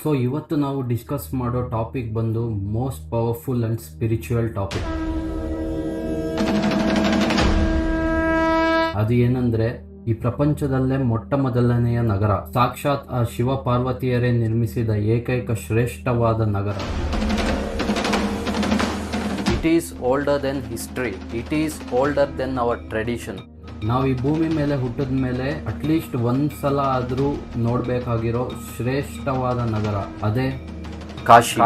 So ಇವತ್ತು ನಾವು discuss ಮಾಡೋ ಟಾಪಿಕ್ ಬಂದು most powerful and spiritual topic. ಅದು ಏನಂದ್ರೆ, ಈ ಪ್ರಪಂಚದಲ್ಲೇ ಮೊಟ್ಟ ಮೊದಲನೆಯ ನಗರ, ಸಾಕ್ಷಾತ್ ಆ ಶಿವ ಪಾರ್ವತಿಯರೇ ನಿರ್ಮಿಸಿದ ಏಕೈಕ ಶ್ರೇಷ್ಠವಾದ ನಗರ. It is older than history, it is older than our tradition. ನಾವು ಈ ಭೂಮಿ ಮೇಲೆ ಹುಟ್ಟಿದ ಮೇಲೆ ಅಟ್ಲೀಸ್ಟ್ ಒಂದ್ಸಲ ಆದರೂ ನೋಡಬೇಕಾಗಿರೋ ಶ್ರೇಷ್ಠವಾದ ನಗರ ಅದೇ ಕಾಶಿ.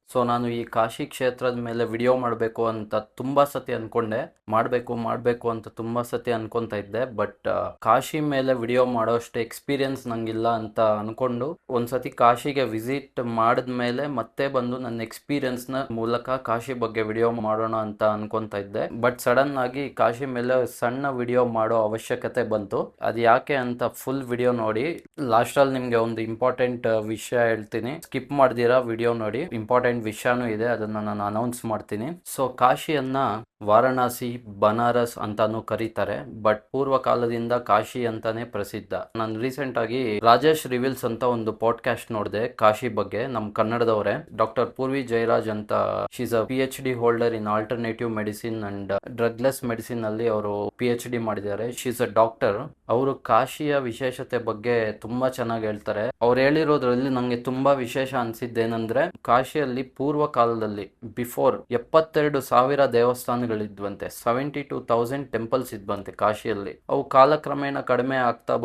ಸೊ ನಾನು ಈ ಕಾಶಿ ಕ್ಷೇತ್ರದ ಮೇಲೆ ವಿಡಿಯೋ ಮಾಡಬೇಕು ಅಂತ ತುಂಬ ಸತಿ ಅಂದ್ಕೊಂಡೆ, ಮಾಡಬೇಕು ಅಂತ ತುಂಬ ಸತಿ ಅನ್ಕೊತಾ ಇದ್ದೆ. ಬಟ್ ಕಾಶಿ ಮೇಲೆ ವಿಡಿಯೋ ಮಾಡೋಷ್ಟು ಎಕ್ಸ್ಪೀರಿಯನ್ಸ್ ನಂಗಿಲ್ಲ ಅಂತ ಅಂದ್ಕೊಂಡು ಒಂದ್ಸತಿ ಕಾಶಿಗೆ ವಿಸಿಟ್ ಮಾಡಿದ್ಮೇಲೆ ಮತ್ತೆ ಬಂದು ನನ್ನ ಎಕ್ಸ್ಪೀರಿಯನ್ಸ್ನ ಮೂಲಕ ಕಾಶಿ ಬಗ್ಗೆ ವಿಡಿಯೋ ಮಾಡೋಣ ಅಂತ ಅನ್ಕೊತಾ ಇದ್ದೆ. ಬಟ್ ಸಡನ್ ಆಗಿ ಕಾಶಿ ಮೇಲೆ ಸಣ್ಣ ವಿಡಿಯೋ ಮಾಡೋ ಅವಶ್ಯಕತೆ ಬಂತು. ಅದು ಯಾಕೆ ಅಂತ ಫುಲ್ ವಿಡಿಯೋ ನೋಡಿ. ಲಾಸ್ಟಲ್ಲಿ ನಿಮಗೆ ಒಂದು ಇಂಪಾರ್ಟೆಂಟ್ ವಿಷಯ ಹೇಳ್ತೀನಿ, ಸ್ಕಿಪ್ ಮಾಡ್ದಿರಾ ವಿಡಿಯೋ ನೋಡಿ. ಇಂಪಾರ್ಟೆಂಟ್ ವಿಷಯನೂ ಇದೆ, ಅದನ್ನ ನಾನು ಅನೌನ್ಸ್ ಮಾಡ್ತೀನಿ. ಸೊ ಕಾಶಿಯನ್ನ ವಾರಣಾಸಿ, ಬನಾರಸ್ ಅಂತಾನು ಕರೀತಾರೆ, ಬಟ್ ಪೂರ್ವ ಕಾಲದಿಂದ ಕಾಶಿ ಅಂತಾನೆ ಪ್ರಸಿದ್ಧ. ನಾನು ರೀಸೆಂಟ್ ಆಗಿ ರಾಜೇಶ್ ರಿವಿಲ್ಸ್ ಅಂತ ಒಂದು ಪಾಡ್ಕಾಸ್ಟ್ ನೋಡಿದೆ ಕಾಶಿ ಬಗ್ಗೆ, ನಮ್ ಕನ್ನಡದವರೇ. ಡಾಕ್ಟರ್ ಪೂರ್ವಿ ಜಯರಾಜ್ ಅಂತ, she's a PhD holder in alternative medicine and drugless medicine ಅಲ್ಲಿ ಅವರು PhD ಮಾಡಿದ್ದಾರೆ. She's a doctor. ಅವರು ಕಾಶಿಯ ವಿಶೇಷತೆ ಬಗ್ಗೆ ತುಂಬಾ ಚೆನ್ನಾಗಿ ಹೇಳ್ತಾರೆ. ಅವ್ರು ಹೇಳಿರೋದ್ರಲ್ಲಿ ನಂಗೆ ತುಂಬಾ ವಿಶೇಷ ಅನ್ಸಿದ್ದೇನೆಂದ್ರೆ, ಕಾಶಿಯಲ್ಲಿ ಪೂರ್ವ ಕಾಲದಲ್ಲಿ ಬಿಫೋರ್ 72,000 ದೇವಸ್ಥಾನಗಳಿದ್ವಂತೆ. 72,000 ಟೆಂಪಲ್ಸ್ ಇದ್ವಂತೆ ಕಾಶಿಯಲ್ಲಿ. ಅವು ಕಾಲಕ್ರಮೇಣ ಕಡಿಮೆ ಆಗ್ತಾ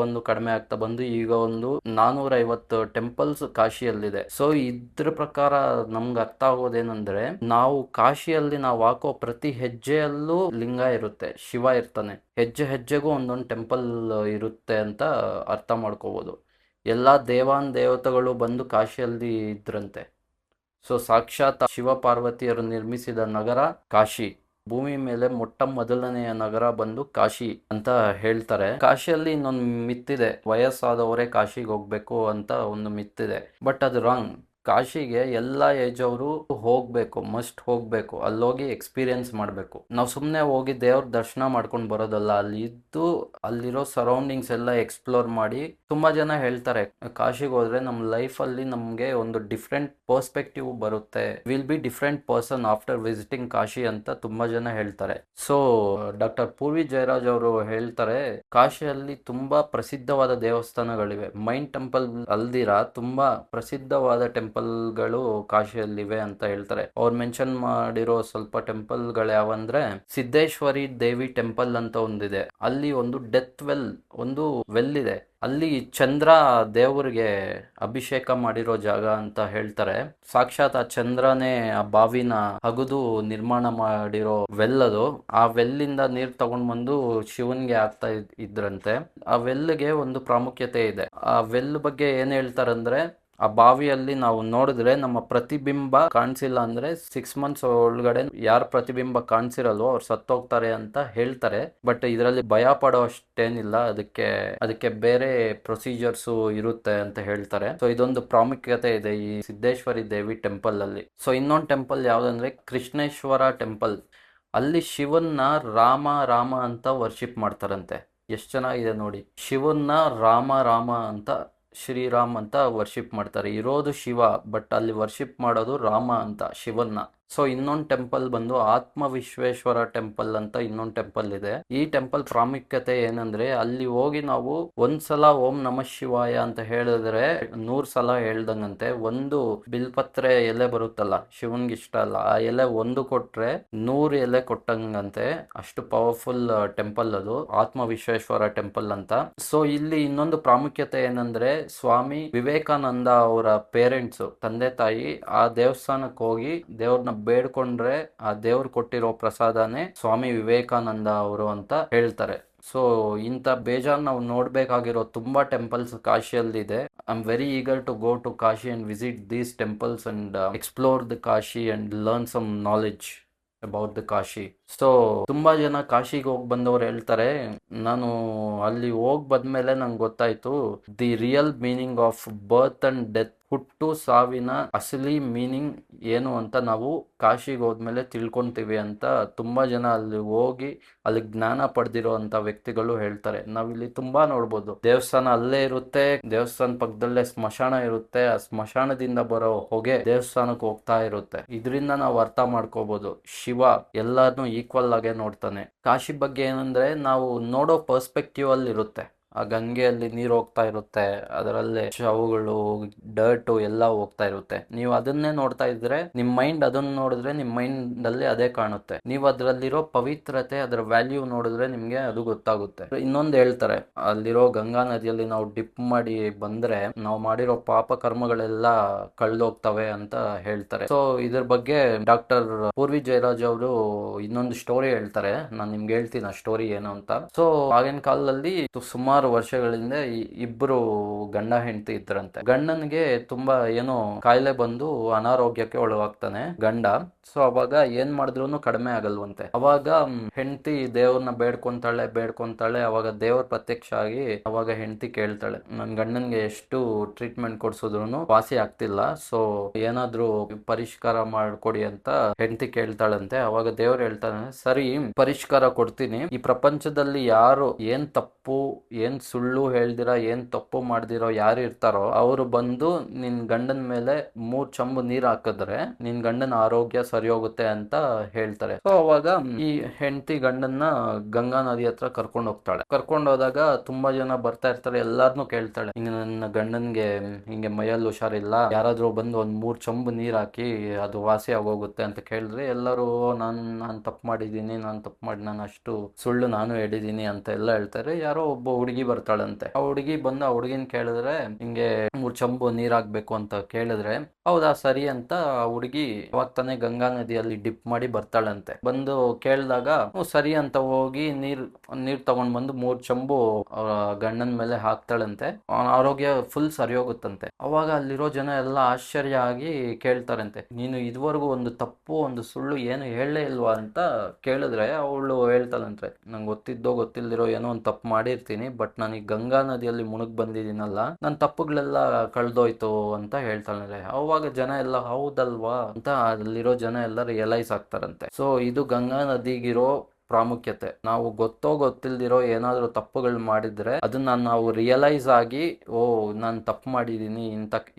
ಬಂದು ಈಗ ಒಂದು 450 ಟೆಂಪಲ್ಸ್ ಕಾಶಿಯಲ್ಲಿದೆ. ಸೊ ಇದ್ರ ಪ್ರಕಾರ ನಮ್ಗೆ ಅರ್ಥ ಆಗೋದೇನಂದ್ರೆ, ನಾವು ಕಾಶಿಯಲ್ಲಿ ನಾವು ಹಾಕೋ ಪ್ರತಿ ಹೆಜ್ಜೆಯಲ್ಲೂ ಲಿಂಗ ಇರುತ್ತೆ, ಶಿವ ಇರ್ತಾನೆ. ಹೆಜ್ಜೆ ಹೆಜ್ಜೆಗೂ ಒಂದೊಂದು ಟೆಂಪಲ್ ಇರುತ್ತೆ ಅಂತ ಅರ್ಥ ಮಾಡ್ಕೋಬಹುದು. ಎಲ್ಲ ದೇವತೆಗಳು ಬಂದು ಕಾಶಿಯಲ್ಲಿ ಇದ್ರಂತೆ. ಸೊ ಸಾಕ್ಷಾತ್ ಶಿವ ಪಾರ್ವತಿಯರು ನಿರ್ಮಿಸಿದ ನಗರ ಕಾಶಿ. ಭೂಮಿ ಮೇಲೆ ಮೊಟ್ಟ ಮೊದಲನೆಯ ನಗರ ಬಂದು ಕಾಶಿ ಅಂತ ಹೇಳ್ತಾರೆ. ಕಾಶಿಯಲ್ಲಿ ಇನ್ನೊಂದು ಮಿತ್ತಿದೆ, ವಯಸ್ಸಾದವರೇ ಕಾಶಿಗೆ ಹೋಗ್ಬೇಕು ಅಂತ ಒಂದು ಮಿತ್ತಿದೆ. ಬಟ್ ಅದು ರಾಂಗ್. ಕಾಶಿಗೆ ಎಲ್ಲ ಏಜ್ ಅವರು ಹೋಗ್ಬೇಕು, ಮಸ್ಟ್ ಹೋಗ್ಬೇಕು. ಅಲ್ಲೋಗಿ ಎಕ್ಸ್ಪೀರಿಯನ್ಸ್ ಮಾಡಬೇಕು. ನಾವು ಸುಮ್ಮನೆ ಹೋಗಿ ದೇವ್ರ ದರ್ಶನ ಮಾಡ್ಕೊಂಡು ಬರೋದಲ್ಲ, ಅಲ್ಲಿ ಇದ್ದು ಅಲ್ಲಿರೋ ಸರೌಂಡಿಂಗ್ಸ್ ಎಲ್ಲ ಎಕ್ಸ್ಪ್ಲೋರ್ ಮಾಡಿ. ತುಂಬಾ ಜನ ಹೇಳ್ತಾರೆ, ಕಾಶಿಗೆ ಹೋದ್ರೆ ನಮ್ಮ ಲೈಫ್ ಅಲ್ಲಿ ನಮ್ಗೆ ಒಂದು ಡಿಫ್ರೆಂಟ್ ಪರ್ಸ್ಪೆಕ್ಟಿವ್ ಬರುತ್ತೆ, will be different person after visiting Kashi ಅಂತ ತುಂಬಾ ಜನ ಹೇಳ್ತಾರೆ. ಸೊ ಡಾಕ್ಟರ್ ಪೂರ್ವಿ ಜಯರಾಜ್ ಅವರು ಹೇಳ್ತಾರೆ, ಕಾಶಿಯಲ್ಲಿ ತುಂಬಾ ಪ್ರಸಿದ್ಧವಾದ ದೇವಸ್ಥಾನಗಳಿವೆ. ಮೈನ್ ಟೆಂಪಲ್ ಅಲ್ದಿರ ತುಂಬಾ ಪ್ರಸಿದ್ಧವಾದ ಟೆಂಪಲ್ಗಳು ಕಾಶಿಯಲ್ಲಿವೆ ಅಂತ ಹೇಳ್ತಾರೆ. ಅವ್ರು ಮೆನ್ಷನ್ ಮಾಡಿರೋ ಸ್ವಲ್ಪ ಟೆಂಪಲ್ಗಳು ಯಾವಂದ್ರೆ, ಸಿದ್ದೇಶ್ವರಿ ದೇವಿ ಟೆಂಪಲ್ ಅಂತ ಒಂದಿದೆ. ಅಲ್ಲಿ ಒಂದು ಡೆತ್ ವೆಲ್, ಒಂದು ವೆಲ್ ಇದೆ. ಅಲ್ಲಿ ಚಂದ್ರ ದೇವರಿಗೆ ಅಭಿಷೇಕ ಮಾಡಿರೋ ಜಾಗ ಅಂತ ಹೇಳ್ತಾರೆ. ಸಾಕ್ಷಾತ್ ಆ ಚಂದ್ರನೇ ಆ ಬಾವಿನ ಅಗದು ನಿರ್ಮಾಣ ಮಾಡಿರೋ ವೆಲ್ ಅದು. ಆ ವೆಲ್ಲಿಂದ ನೀರ್ ತಗೊಂಡ್ ಬಂದು ಶಿವನ್ಗೆ ಆಗ್ತಾ ಇದ್ರಂತೆ. ಆ ವೆಲ್ಗೆ ಒಂದು ಪ್ರಾಮುಖ್ಯತೆ ಇದೆ. ಆ ವೆಲ್ ಬಗ್ಗೆ ಏನ್ ಹೇಳ್ತಾರಂದ್ರೆ, ಆ ಬಾವಿಯಲ್ಲಿ ನಾವು ನೋಡಿದ್ರೆ ನಮ್ಮ ಪ್ರತಿಬಿಂಬ ಕಾಣಿಸಿಲ್ಲ ಅಂದ್ರೆ 6 months ಒಳಗಡೆ ಯಾರ ಪ್ರತಿಬಿಂಬ ಕಾಣಿಸಿರಲ್ವೋ ಅವ್ರು ಸತ್ತೋಗ್ತಾರೆ ಅಂತ ಹೇಳ್ತಾರೆ. ಬಟ್ ಇದರಲ್ಲಿ ಭಯ ಪಡೋ ಅಷ್ಟೇನಿಲ್ಲ, ಅದಕ್ಕೆ ಬೇರೆ ಪ್ರೊಸೀಜರ್ಸ್ ಇರುತ್ತೆ ಅಂತ ಹೇಳ್ತಾರೆ. ಸೊ ಇದೊಂದು ಪ್ರಾಮುಖ್ಯತೆ ಇದೆ ಈ ಸಿದ್ದೇಶ್ವರಿ ದೇವಿ ಟೆಂಪಲ್ ಅಲ್ಲಿ. ಸೊ ಇನ್ನೊಂದು ಟೆಂಪಲ್ ಯಾವ್ದಂದ್ರೆ ಕೃಷ್ಣೇಶ್ವರ ಟೆಂಪಲ್. ಅಲ್ಲಿ ಶಿವನ್ನ ರಾಮ ಅಂತ ವರ್ಷಿಪ್ ಮಾಡ್ತಾರಂತೆ. ಎಷ್ಟು ಚೆನ್ನಾಗಿದೆ ನೋಡಿ. ಶಿವನ್ನ ರಾಮ ಅಂತ, ಶ್ರೀರಾಮ್ ಅಂತ ವರ್ಷಿಪ್ ಮಾಡ್ತಾರೆ. ಇರೋದು ಶಿವ, ಬಟ್ ಅಲ್ಲಿ ವರ್ಷಿಪ್ ಮಾಡೋದು ರಾಮ ಅಂತ, ಶಿವನ್ನ. ಸೊ ಇನ್ನೊಂದು ಟೆಂಪಲ್ ಬಂದು ಆತ್ಮವಿಶ್ವೇಶ್ವರ ಟೆಂಪಲ್ ಅಂತ ಇನ್ನೊಂದು ಟೆಂಪಲ್ ಇದೆ. ಈ ಟೆಂಪಲ್ ಪ್ರಾಮುಖ್ಯತೆ ಏನಂದ್ರೆ, ಅಲ್ಲಿ ಹೋಗಿ ನಾವು ಒಂದ್ಸಲ ಓಂ ನಮಃ ಶಿವಾಯ ಅಂತ ಹೇಳಿದ್ರೆ 100 ಸಲ ಹೇಳ್ದಂಗಂತೆ. ಒಂದು ಬಿಲ್ಪತ್ರೆ ಎಲೆ ಬರುತ್ತಲ್ಲ, ಶಿವನ್ಗೆ ಇಷ್ಟ ಅಲ್ಲ, ಆ ಎಲೆ ಒಂದು ಕೊಟ್ರೆ 100 ಎಲೆ ಕೊಟ್ಟಂಗಂತೆ. ಅಷ್ಟು ಪವರ್ಫುಲ್ ಟೆಂಪಲ್ ಅದು, ಆತ್ಮವಿಶ್ವೇಶ್ವರ ಟೆಂಪಲ್ ಅಂತ. ಸೊ ಇಲ್ಲಿ ಇನ್ನೊಂದು ಪ್ರಾಮುಖ್ಯತೆ ಏನಂದ್ರೆ, ಸ್ವಾಮಿ ವಿವೇಕಾನಂದ ಅವರ ಪೇರೆಂಟ್ಸ್, ತಂದೆ ತಾಯಿ, ಆ ದೇವಸ್ಥಾನಕ್ಕೆ ಹೋಗಿ ದೇವ್ರನ್ನ ಬೇಡ್ಕೊಂಡ್ರೆ ಆ ದೇವ್ರು ಕೊಟ್ಟಿರೋ ಪ್ರಸಾದನೇ ಸ್ವಾಮಿ ವಿವೇಕಾನಂದ ಅವರು ಅಂತ ಹೇಳ್ತಾರೆ. ಸೊ ಇಂಥ ಬೇಜಾನ್ ನಾವು ನೋಡ್ಬೇಕಾಗಿರೋ ತುಂಬಾ ಟೆಂಪಲ್ಸ್ ಕಾಶಿಯಲ್ಲಿದೆ. I am very eager to go to Kashi and visit these temples and explore the Kashi and learn some knowledge about the Kashi. So ತುಂಬಾ ಜನ ಕಾಶಿಗೆ ಹೋಗಿ ಬಂದವರು ಹೇಳ್ತಾರೆ, ನಾನು ಅಲ್ಲಿ ಹೋಗಿ ಬಂದ್ಮೇಲೆ ನಂಗೆ ಗೊತ್ತಾಯ್ತು the real meaning of birth and death, ಹುಟ್ಟು ಸಾವಿನ ಅಸಲಿ ಮೀನಿಂಗ್ ಏನು ಅಂತ ನಾವು ಕಾಶಿಗೆ ಹೋದ್ಮೇಲೆ ತಿಳ್ಕೊಂತೀವಿ ಅಂತ ತುಂಬಾ ಜನ ಅಲ್ಲಿ ಹೋಗಿ ಅಲ್ಲಿ ಜ್ಞಾನ ಪಡೆದಿರೋ ಅಂತ ವ್ಯಕ್ತಿಗಳು ಹೇಳ್ತಾರೆ. ನಾವಿಲ್ಲಿ ತುಂಬಾ ನೋಡ್ಬೋದು, ದೇವಸ್ಥಾನ ಅಲ್ಲೇ ಇರುತ್ತೆ, ದೇವಸ್ಥಾನ ಪಕ್ಕದಲ್ಲೇ ಸ್ಮಶಾನ ಇರುತ್ತೆ, ಆ ಸ್ಮಶಾನದಿಂದ ಬರೋ ಹೊಗೆ ದೇವಸ್ಥಾನಕ್ಕೆ ಹೋಗ್ತಾ ಇರುತ್ತೆ. ಇದರಿಂದ ನಾವು ಅರ್ಥ ಮಾಡ್ಕೋಬಹುದು ಶಿವ ಎಲ್ಲಾರ್ನು ಈಕ್ವಲ್ ಆಗೇ ನೋಡ್ತಾನೆ. ಕಾಶಿ ಬಗ್ಗೆ ಏನಂದ್ರೆ ನಾವು ನೋಡೋ ಪರ್ಸ್ಪೆಕ್ಟಿವ್ ಅಲ್ಲಿ ಇರುತ್ತೆ. ಆ ಗಂಗೆಯಲ್ಲಿ ನೀರು ಹೋಗ್ತಾ ಇರುತ್ತೆ, ಅದರಲ್ಲೇ ಶವಗಳು, ಡರ್ಟು ಎಲ್ಲ ಹೋಗ್ತಾ ಇರುತ್ತೆ. ನೀವು ಅದನ್ನೇ ನೋಡ್ತಾ ಇದ್ರೆ ನಿಮ್ ಮೈಂಡ್ ಅದನ್ನ ನೋಡಿದ್ರೆ ನಿಮ್ ಮೈಂಡ್ ಅಲ್ಲಿ ಅದೇ ಕಾಣುತ್ತೆ. ನೀವು ಅದರಲ್ಲಿರೋ ಪವಿತ್ರತೆ, ಅದರ ವ್ಯಾಲ್ಯೂ ನೋಡಿದ್ರೆ ನಿಮ್ಗೆ ಅದು ಗೊತ್ತಾಗುತ್ತೆ. ಇನ್ನೊಂದು ಹೇಳ್ತಾರೆ, ಅಲ್ಲಿರೋ ಗಂಗಾ ನದಿಯಲ್ಲಿ ನಾವು ಡಿಪ್ ಮಾಡಿ ಬಂದ್ರೆ ನಾವು ಮಾಡಿರೋ ಪಾಪ ಕರ್ಮಗಳೆಲ್ಲ ಕಳ್ದೋಗ್ತವೆ ಅಂತ ಹೇಳ್ತಾರೆ. ಸೊ ಇದ್ರ ಬಗ್ಗೆ ಡಾಕ್ಟರ್ ಪೂರ್ವಿ ಜಯರಾಜ್ ಅವರು ಇನ್ನೊಂದು ಸ್ಟೋರಿ ಹೇಳ್ತಾರೆ. ನಾನು ನಿಮ್ಗೆ ಹೇಳ್ತೀನಿ ಆ ಸ್ಟೋರಿ ಏನು ಅಂತ. ಸೊ ಆಗಿನ ಕಾಲದಲ್ಲಿ ಸುಮಾರು ವರ್ಷಗಳಿಂದ ಇಬ್ಬರು ಗಂಡ ಹೆಂಡತಿ ಇದ್ರಂತೆ. ಗಂಡನಿಗೆ ತುಂಬಾ ಏನೋ ಕಾಯಿಲೆ ಬಂದು ಅನಾರೋಗ್ಯಕ್ಕೆ ಒಳಗಾಗ್ತಾನೆ ಗಂಡ. ಸೊ ಅವಾಗ ಏನ್ ಮಾಡಿದ್ರು ಕಡಿಮೆ ಆಗಲ್ವಂತೆ. ಅವಾಗ ಹೆಂಡತಿ ದೇವ್ರನ್ನ ಬೇಡ್ಕೊಂತಾಳೆ. ಅವಾಗ ದೇವ್ರ ಪ್ರತ್ಯಕ್ಷ ಆಗಿ ಅವಾಗ ಹೆಂಡತಿ ಕೇಳ್ತಾಳೆ, ನನ್ ಗಂಡನ್ಗೆ ಎಷ್ಟು ಟ್ರೀಟ್ಮೆಂಟ್ ಕೊಡ್ಸಿದ್ರು ವಾಸಿ ಆಗ್ತಿಲ್ಲ, ಸೊ ಏನಾದ್ರೂ ಪರಿಷ್ಕಾರ ಮಾಡ್ಕೊಡಿ ಅಂತ ಹೆಂಡತಿ ಕೇಳ್ತಾಳಂತೆ. ಅವಾಗ ದೇವ್ರು ಹೇಳ್ತಾನೆ, ಸರಿ ಪರಿಷ್ಕಾರ ಕೊಡ್ತೀನಿ. ಈ ಪ್ರಪಂಚದಲ್ಲಿ ಯಾರು ಏನ್ ತಪ್ಪು ಏನ್ ಸುಳ್ಳು ಹೇಳ್ದಿರ, ಏನ್ ತಪ್ಪು ಮಾಡ್ದಿರೋ ಯಾರು ಇರ್ತಾರೋ ಅವರು ಬಂದು ನಿನ್ ಗಂಡನ ಮೇಲೆ 3 ಚಂಬು ನೀರ್ ಹಾಕಿದ್ರೆ ನಿನ್ ಗಂಡನ ಆರೋಗ್ಯ ಸರಿ ಹೋಗುತ್ತೆ ಅಂತ ಹೇಳ್ತಾರೆ. ಸೊ ಅವಾಗ ಈ ಹೆಂಡತಿ ಗಂಡನ್ನ ಗಂಗಾ ನದಿ ಹತ್ರ ಕರ್ಕೊಂಡು ಹೋಗ್ತಾಳೆ. ಕರ್ಕೊಂಡು ಹೋದಾಗ ತುಂಬಾ ಜನ ಬರ್ತಾ ಇರ್ತಾರೆ, ಎಲ್ಲಾರ್ನು ಕೇಳ್ತಾಳೆ, ಹಿಂಗ ನನ್ನ ಗಂಡನ್ಗೆ ಹಿಂಗೆ ಮೈಯಲ್ಲಿ ಹುಷಾರಿಲ್ಲ, ಯಾರಾದ್ರೂ ಬಂದು ಒಂದ್ 3 ಚಂಬು ನೀರ್ ಹಾಕಿ ಅದು ವಾಸಿ ಆಗೋಗುತ್ತೆ ಅಂತ ಕೇಳಿದ್ರೆ ಎಲ್ಲರೂ ನಾನ್ ತಪ್ಪು ಮಾಡಿದೀನಿ, ನಾನು ಅಷ್ಟು ಸುಳ್ಳು ನಾನು ಹೇಳಿದೀನಿ ಅಂತ ಎಲ್ಲ ಹೇಳ್ತಾರೆ. ಯಾರೋ ಒಬ್ಬ ಹುಡುಗಿ ಬರ್ತಾಳಂತೆ. ಆ ಹುಡುಗಿ ಬಂದು ಆ ಹುಡುಗಿನ ಕೇಳಿದ್ರೆ ಹಿಂಗೆ 3 ಚಂಬು ನೀರ್ ಹಾಕ್ಬೇಕು ಅಂತ ಕೇಳಿದ್ರೆ ಹೌದಾ ಸರಿ ಅಂತ ಆ ಹುಡುಗಿ ಅವಾಗ ತಾನೇ ಗಂಗಾ ನದಿಯಲ್ಲಿ ಡಿಪ್ ಮಾಡಿ ಬರ್ತಾಳಂತೆ. ಬಂದು ಕೇಳಿದಾಗ ಸರಿ ಅಂತ ಹೋಗಿ ನೀರ್ ತಗೊಂಡ್ ಬಂದು 3 ಚಂಬು ಗಂಡನ ಮೇಲೆ ಹಾಕ್ತಾಳಂತೆ. ಅವನ ಆರೋಗ್ಯ ಫುಲ್ ಸರಿ ಹೋಗುತ್ತಂತೆ. ಅವಾಗ ಅಲ್ಲಿರೋ ಜನ ಎಲ್ಲ ಆಶ್ಚರ್ಯ ಆಗಿ ಕೇಳ್ತಾರಂತೆ, ನೀನು ಇದುವರೆಗೂ ಒಂದು ತಪ್ಪು ಒಂದು ಸುಳ್ಳು ಏನು ಹೇಳಲೇ ಇಲ್ವಾ ಅಂತ ಕೇಳಿದ್ರೆ ಅವಳು ಹೇಳ್ತಾಳಂತೆ, ನಂಗೆ ಗೊತ್ತಿಲ್ದಿರೋ ಏನೋ ಒಂದು ತಪ್ಪು ಮಾಡಿರ್ತೀನಿ, ಬಟ್ ನಾನು ಈ ಗಂಗಾ ನದಿಯಲ್ಲಿ ಮುಳುಗ್ ಬಂದಿದ್ದೀನಲ್ಲ, ನನ್ನ ತಪ್ಪುಗಳೆಲ್ಲ ಕಳ್ದೋಯ್ತು ಅಂತ ಹೇಳ್ತಾಳೆ. ಅವಾಗ ಜನ ಎಲ್ಲ ಹೌದಲ್ವಾ ಅಂತ ಅಲ್ಲಿರೋ ಜನ ಎಲ್ಲ ರಿಯಲೈಸ್ ಆಗ್ತಾರಂತೆ. ಸೊ ಇದು ಗಂಗಾ ನದಿಗಿರೋ ಪ್ರಾಮುಖ್ಯತೆ. ನಾವು ಗೊತ್ತಿಲ್ದಿರೋ ಏನಾದ್ರೂ ತಪ್ಪುಗಳು ಮಾಡಿದ್ರೆ ಅದನ್ನ ನಾವು ರಿಯಲೈಸ್ ಆಗಿ, ಓ ನಾನು ತಪ್ಪು ಮಾಡಿದೀನಿ,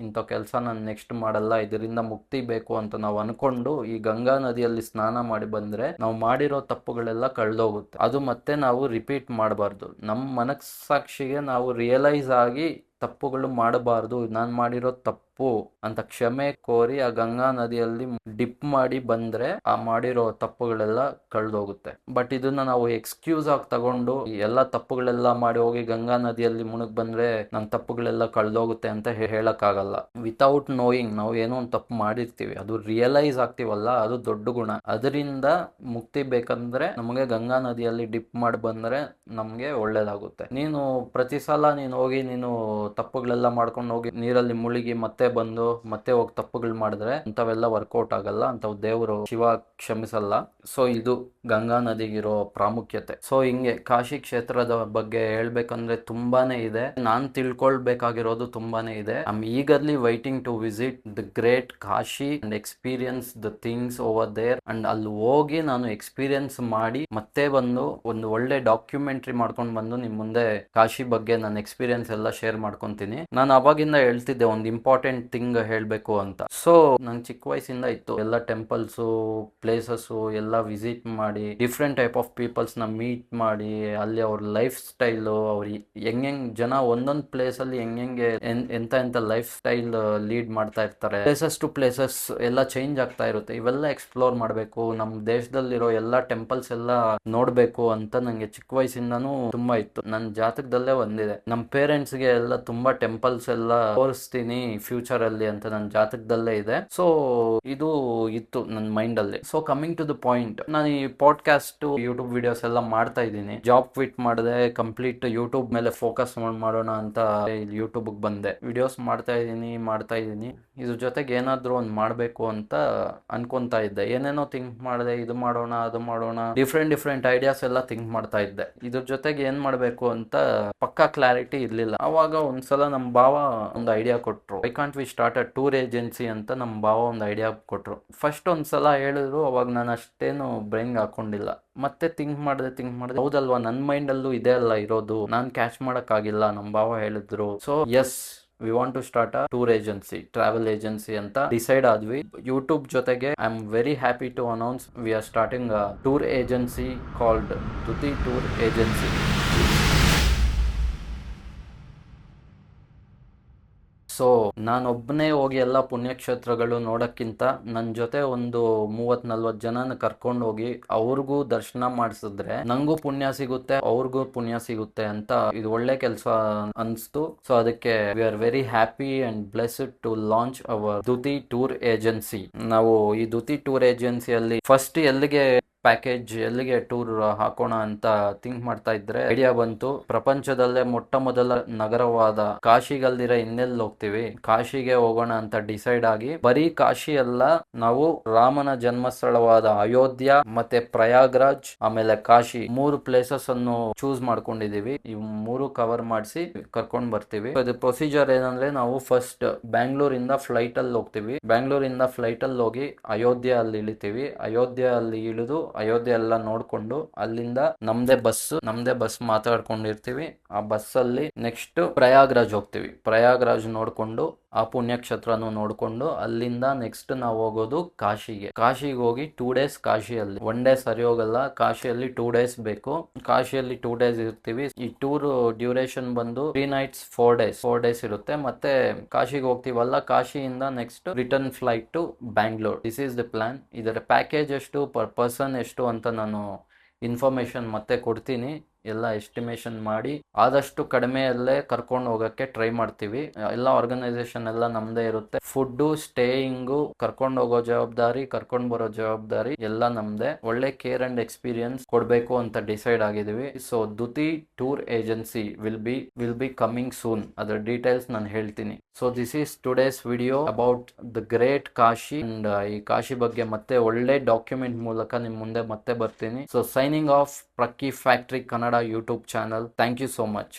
ಇಂಥ ಕೆಲಸ ನಾನು ನೆಕ್ಸ್ಟ್ ಮಾಡಲ್ಲ, ಇದರಿಂದ ಮುಕ್ತಿ ಬೇಕು ಅಂತ ನಾವು ಅನ್ಕೊಂಡು ಈ ಗಂಗಾ ನದಿಯಲ್ಲಿ ಸ್ನಾನ ಮಾಡಿ ಬಂದ್ರೆ ನಾವು ಮಾಡಿರೋ ತಪ್ಪುಗಳೆಲ್ಲ ಕಳ್ದೋಗುತ್ತೆ. ಅದು ಮತ್ತೆ ನಾವು ರಿಪೀಟ್ ಮಾಡಬಾರ್ದು. ನಮ್ಮ ಮನಸ್ಸಾಕ್ಷಿಗೆ ನಾವು ರಿಯಲೈಸ್ ಆಗಿ ತಪ್ಪುಗಳು ಮಾಡಬಾರ್ದು, ನಾನು ಮಾಡಿರೋ ತಪ್ಪು ಅಂತ ಕ್ಷಮೆ ಕೋರಿ ಆ ಗಂಗಾ ನದಿಯಲ್ಲಿ ಡಿಪ್ ಮಾಡಿ ಬಂದ್ರೆ ಆ ಮಾಡಿರೋ ತಪ್ಪುಗಳೆಲ್ಲ ಕಳ್ದೋಗುತ್ತೆ. ಬಟ್ ಇದನ್ನ ನಾವು ಎಕ್ಸ್ಕ್ಯೂಸ್ ಆಗಿ ತಗೊಂಡು ಎಲ್ಲ ತಪ್ಪುಗಳೆಲ್ಲ ಮಾಡಿ ಹೋಗಿ ಗಂಗಾ ನದಿಯಲ್ಲಿ ಮುಳುಗ್ ಬಂದ್ರೆ ನನ್ನ ತಪ್ಪುಗಳೆಲ್ಲ ಕಳ್ದೋಗುತ್ತೆ ಅಂತ ಹೇಳಕ್ ಆಗಲ್ಲ. ವಿತೌಟ್ ನೋಯಿಂಗ್ ನಾವು ಏನೋ ಒಂದು ತಪ್ಪು ಮಾಡಿರ್ತೀವಿ, ಅದು ರಿಯಲೈಸ್ ಆಗ್ತೀವಲ್ಲ, ಅದು ದೊಡ್ಡ ಗುಣ. ಅದರಿಂದ ಮುಕ್ತಿ ಬೇಕಂದ್ರೆ ನಮಗೆ ಗಂಗಾ ನದಿಯಲ್ಲಿ ಡಿಪ್ ಮಾಡಿ ಬಂದ್ರೆ ನಮ್ಗೆ ಒಳ್ಳೇದಾಗುತ್ತೆ. ನೀನು ಪ್ರತಿ ಸಲ ಹೋಗಿ ತಪ್ಪುಗಳೆಲ್ಲ ಮಾಡ್ಕೊಂಡು ಹೋಗಿ ನೀರಲ್ಲಿ ಮುಳುಗಿ ಮತ್ತೆ ಬಂದು ಮತ್ತೆ ಹೋಗಿ ತಪ್ಪುಗಳು ಮಾಡಿದ್ರೆ ಅಂತವೆಲ್ಲ ವರ್ಕೌಟ್ ಆಗಲ್ಲ, ಅಂತವ್ ದೇವರು ಶಿವ ಕ್ಷಮಿಸಲ್ಲ. ಸೊ ಇದು ಗಂಗಾ ನದಿಗಿರೋ ಪ್ರಾಮುಖ್ಯತೆ. ಸೊ ಹಿಂಗೆ ಕಾಶಿ ಕ್ಷೇತ್ರದ ಬಗ್ಗೆ ಹೇಳ್ಬೇಕಂದ್ರೆ ತುಂಬಾನೇ ಇದೆ, ನಾನ್ ತಿಳ್ಕೊಳ್ಬೇಕಾಗಿರೋದು ತುಂಬಾನೇ ಇದೆ. I am eagerly waiting to visit the great Kashi and experience the things over there. And ಅಲ್ಲಿ ಹೋಗಿ ನಾನು ಎಕ್ಸ್ಪೀರಿಯನ್ಸ್ ಮಾಡಿ ಮತ್ತೆ ಬಂದು ಒಂದು ಒಳ್ಳೆ ಡಾಕ್ಯುಮೆಂಟ್ರಿ ಮಾಡ್ಕೊಂಡು ಬಂದು ನಿಮ್ ಮುಂದೆ ಕಾಶಿ ಬಗ್ಗೆ ನನ್ನ ಎಕ್ಸ್ಪೀರಿಯನ್ಸ್ ಎಲ್ಲ ಶೇರ್ ಮಾಡ್ಕೊಂತೀನಿ. ನಾನು ಅವಾಗಿಂದ ಹೇಳ್ತಿದ್ದೆ ಒಂದು ಇಂಪಾರ್ಟೆಂಟ್ ಥಿಂಗ್ ಹೇಳ್ಬೇಕು ಅಂತ. ಸೊ ನಂಗೆ ಚಿಕ್ಕ ವಯಸ್ಸಿಂದ ಇತ್ತು, ಎಲ್ಲ ಟೆಂಪಲ್ಸ್ ಪ್ಲೇಸಸ್ ಎಲ್ಲ ವಿಸಿಟ್ ಮಾಡಿ ಡಿಫ್ರೆಂಟ್ ಟೈಪ್ ಆಫ್ ಪೀಪಲ್ಸ್ ನ ಮೀಟ್ ಮಾಡಿ ಅಲ್ಲಿ ಅವ್ರ ಲೈಫ್ ಸ್ಟೈಲ್, ಅವ್ರ ಹೆಂಗ್ ಜನ ಒಂದೊಂದ್ ಪ್ಲೇಸ್ ಅಲ್ಲಿ ಹೆಂಗೆ ಎಂತ ಲೈಫ್ ಸ್ಟೈಲ್ ಲೀಡ್ ಮಾಡ್ತಾ ಇರ್ತಾರೆ, ಪ್ಲೇಸಸ್ ಟು ಪ್ಲೇಸಸ್ ಎಲ್ಲ ಚೇಂಜ್ ಆಗ್ತಾ ಇರುತ್ತೆ. ಇವೆಲ್ಲ ಎಕ್ಸ್ಪ್ಲೋರ್ ಮಾಡ್ಬೇಕು, ನಮ್ ದೇಶದಲ್ಲಿರೋ ಎಲ್ಲಾ ಟೆಂಪಲ್ಸ್ ಎಲ್ಲ ನೋಡ್ಬೇಕು ಅಂತ ನಂಗೆ ಚಿಕ್ಕ ವಯಸ್ಸಿಂದಾನು ತುಂಬಾ ಇತ್ತು. ನನ್ನ ಜಾತಕದಲ್ಲೇ ಒಂದಿದೆ, ನಮ್ಮ ಪೇರೆಂಟ್ಸ್ಗೆ ಎಲ್ಲ ತುಂಬಾ ಟೆಂಪಲ್ಸ್ ಎಲ್ಲ ತೋರಿಸ್ತೀನಿ, ಫ್ಯೂಚರ್ ಫ್ಯೂಚರ್ ಅಲ್ಲಿ ಅಂತ ನನ್ನ ಜಾತಕದಲ್ಲೇ ಇದೆ. ಸೊ ಇದು ಇತ್ತು ನನ್ನ ಮೈಂಡ್ ಅಲ್ಲಿ. So coming to the point, ನಾನು ಈ ಪಾಡ್ಕಾಸ್ಟ್ ಯೂಟ್ಯೂಬ್ ವಿಡಿಯೋಸ್ ಎಲ್ಲ ಮಾಡ್ತಾ ಇದ್ದೀನಿ. ಜಾಬ್ ಕ್ವಿಟ್ ಮಾಡಿದೆ, ಕಂಪ್ಲೀಟ್ ಯೂಟ್ಯೂಬ್ ಮೇಲೆ ಫೋಕಸ್ ಮಾಡೋಣ ಅಂತ ಯೂಟ್ಯೂಬ್ ಬಂದೆ. ವಿಡಿಯೋಸ್ ಮಾಡ್ತಾ ಇದ್ದೀನಿ. ಇದ್ರ ಜೊತೆಗೆ ಏನಾದ್ರು ಒಂದು ಮಾಡ್ಬೇಕು ಅಂತ ಅನ್ಕೊಂತಾ ಇದ್ದೆ. ಏನೇನೋ ಥಿಂಕ್ ಮಾಡಿದೆ, ಇದು ಮಾಡೋಣ ಅದು ಮಾಡೋಣ, ಡಿಫ್ರೆಂಟ್ ಐಡಿಯಾಸ್ ಎಲ್ಲ ಥಿಂಕ್ ಮಾಡ್ತಾ ಇದ್ದೆ. ಇದ್ರ ಜೊತೆಗೆ ಏನ್ ಮಾಡ್ಬೇಕು ಅಂತ ಪಕ್ಕಾ ಕ್ಲಾರಿಟಿ ಇರ್ಲಿಲ್ಲ. ಅವಾಗ ಒಂದ್ಸಲ ನಮ್ ಭಾವ ಒಂದು ಐಡಿಯಾ ಕೊಟ್ರು. I can't we start a tour agency ಅಂತ ನಮ್ ಭಾವ ಒಂದು ಐಡಿಯಾ ಕೊಟ್ರು. ಫಸ್ಟ್ ಒಂದ್ಸಲ ಹೇಳಿದ್ರು, ಅವಾಗ ನಾನು ಅಷ್ಟೇನು ಬ್ರೈನ್ ಹಾಕೊಂಡಿಲ್ಲ. ಮತ್ತೆ ಥಿಂಕ್ ಮಾಡಿದೆ, ಹೌದಲ್ವಾ, ನನ್ನ ಮೈಂಡ್ ಅಲ್ಲೂ ಇದೆ ಅಲ್ಲ ಇರೋದು, ನಾನ್ ಕ್ಯಾಚ್ ಮಾಡಕ್ ಆಗಿಲ್ಲ. ನಮ್ ಭಾವ ಹೇಳಿದ್ರು. So yes, we want to start a tour agency, travel agency ಅಂತ ಡಿಸೈಡ್ ಆದ್ವಿ. ಯೂಟ್ಯೂಬ್ ಜೊತೆಗೆ I am very happy to announce we are starting a tour agency called Duti tour agency. So ನಾನೊಬ್ಬನೇ ಹೋಗಿ ಎಲ್ಲ ಪುಣ್ಯಕ್ಷೇತ್ರಗಳು ನೋಡೋಕ್ಕಿಂತ ನನ್ನ ಜೊತೆ ಒಂದು 30-40 ಜನನ ಕರ್ಕೊಂಡು ಹೋಗಿ ಅವ್ರಿಗೂ ದರ್ಶನ ಮಾಡಿಸಿದ್ರೆ ನಂಗೂ ಪುಣ್ಯ ಸಿಗುತ್ತೆ, ಅವ್ರಿಗೂ ಪುಣ್ಯ ಸಿಗುತ್ತೆ ಅಂತ ಇದು ಒಳ್ಳೆ ಕೆಲಸ ಅನಿಸ್ತು. ಸೊ ಅದಕ್ಕೆ we are very happy and blessed to launch our Duti tour agency. ನಾವು ಈ ದುತಿ ಟೂರ್ ಏಜೆನ್ಸಿಯಲ್ಲಿ ಫಸ್ಟ್ ಎಲ್ಲಿಗೆ ಟೂರ್ ಹಾಕೋಣ ಅಂತ ಥಿಂಕ್ ಮಾಡ್ತಾ ಇದ್ರೆ ಐಡಿಯಾ ಬಂತು. ಪ್ರಪಂಚದಲ್ಲೇ ಮೊಟ್ಟ ಮೊದಲ ನಗರವಾದ ಕಾಶಿಗಲ್ದಿರ ಇನ್ನೆಲ್ಲಿ ಹೋಗ್ತೀವಿ, ಕಾಶಿಗೆ ಹೋಗೋಣ ಅಂತ ಡಿಸೈಡ್ ಆಗಿ, ಬರೀ ಕಾಶಿ ಅಲ್ಲ, ನಾವು ರಾಮನ ಜನ್ಮಸ್ಥಳವಾದ ಅಯೋಧ್ಯ ಮತ್ತೆ ಪ್ರಯಾಗ್ರಾಜ್ ಆಮೇಲೆ ಕಾಶಿ 3 ಪ್ಲೇಸಸ್ ಅನ್ನು ಚೂಸ್ ಮಾಡ್ಕೊಂಡಿದೀವಿ. ಈ 3 ಕವರ್ ಮಾಡಿಸಿ ಕರ್ಕೊಂಡ್ ಬರ್ತೀವಿ. ಇದು ಪ್ರೊಸೀಜರ್ ಏನಂದ್ರೆ, ನಾವು ಫಸ್ಟ್ ಬ್ಯಾಂಗ್ಳೂರಿಂದ ಫ್ಲೈಟ್ ಅಲ್ಲಿ ಹೋಗ್ತೀವಿ. ಬ್ಯಾಂಗ್ಳೂರಿಂದ ಫ್ಲೈಟ್ ಅಲ್ಲಿ ಹೋಗಿ ಅಯೋಧ್ಯ ಅಲ್ಲಿ ಇಳಿತೀವಿ. ಅಯೋಧ್ಯ ಅಲ್ಲಿ ಇಳಿದು ಅಯೋಧ್ಯೆ ಎಲ್ಲ ನೋಡ್ಕೊಂಡು ಅಲ್ಲಿಂದ ನಮ್ದೇ ಬಸ್ ಮಾತಾಡ್ಕೊಂಡಿರ್ತೀವಿ. ಆ ಬಸ್ ಅಲ್ಲಿ ನೆಕ್ಸ್ಟ್ ಪ್ರಯಾಗ್ರಾಜ್ ಹೋಗ್ತೀವಿ. ಪ್ರಯಾಗ್ರಾಜ್ ನೋಡ್ಕೊಂಡು ಆ ಪುಣ್ಯಕ್ಷೇತ್ರನು ನೋಡ್ಕೊಂಡು ಅಲ್ಲಿಂದ ನೆಕ್ಸ್ಟ್ ನಾವು ಹೋಗೋದು ಕಾಶಿಗೆ ಹೋಗಿ 2 ಡೇಸ್ ಕಾಶಿಯಲ್ಲಿ. 1 ಡೇ ಸರಿ ಹೋಗಲ್ಲ, ಕಾಶಿಯಲ್ಲಿ 2 ಡೇಸ್ ಬೇಕು. ಕಾಶಿಯಲ್ಲಿ 2 ಡೇಸ್ ಇರ್ತೀವಿ. ಈ ಟೂರ್ ಡ್ಯೂರೇಷನ್ ಬಂದು 3 ನೈಟ್ಸ್ 4 ಡೇಸ್ ಇರುತ್ತೆ. ಮತ್ತೆ ಕಾಶಿಗೆ ಹೋಗ್ತೀವಲ್ಲ, ಕಾಶಿಯಿಂದ next return flight to Bangalore. This is the plan. ಇದರ ಪ್ಯಾಕೇಜ್ ಎಷ್ಟು, ಪರ್ ಪರ್ಸನ್ ಎಷ್ಟು ಅಂತ ನಾನು ಇನ್ಫಾರ್ಮೇಶನ್ ಮತ್ತೆ ಕೊಡ್ತೀನಿ. ಎಲ್ಲ ಎಸ್ಟಿಮೇಷನ್ ಮಾಡಿ ಆದಷ್ಟು ಕಡಿಮೆಯಲ್ಲೇ ಕರ್ಕೊಂಡು ಹೋಗಕ್ಕೆ ಟ್ರೈ ಮಾಡ್ತೀವಿ. ಎಲ್ಲ ಆರ್ಗನೈಸೇಷನ್ ಎಲ್ಲ ನಮ್ದೇ ಇರುತ್ತೆ. ಫುಡ್, ಸ್ಟೇಯಿಂಗು, ಕರ್ಕೊಂಡು ಹೋಗೋ ಜವಾಬ್ದಾರಿ, ಕರ್ಕೊಂಡು ಬರೋ ಜವಾಬ್ದಾರಿ ಎಲ್ಲ ನಮ್ದೇ. ಒಳ್ಳೆ ಕೇರ್ ಅಂಡ್ ಎಕ್ಸ್ಪೀರಿಯನ್ಸ್ ಕೊಡ್ಬೇಕು ಅಂತ ಡಿಸೈಡ್ ಆಗಿದೀವಿ. So Duti tour agency will be coming soon. ಅದರ ಡೀಟೇಲ್ಸ್ ನಾನು ಹೇಳ್ತೀನಿ. So this is today's video about the great Kashi. And ಈ ಕಾಶಿ ಬಗ್ಗೆ ಮತ್ತೆ ಒಳ್ಳೆ ಡಾಕ್ಯುಮೆಂಟ್ ಮೂಲಕ ನಿಮ್ ಮುಂದೆ ಮತ್ತೆ ಬರ್ತೀನಿ. So signing off, Prakki factory Kannada YouTube channel. Thank you so much.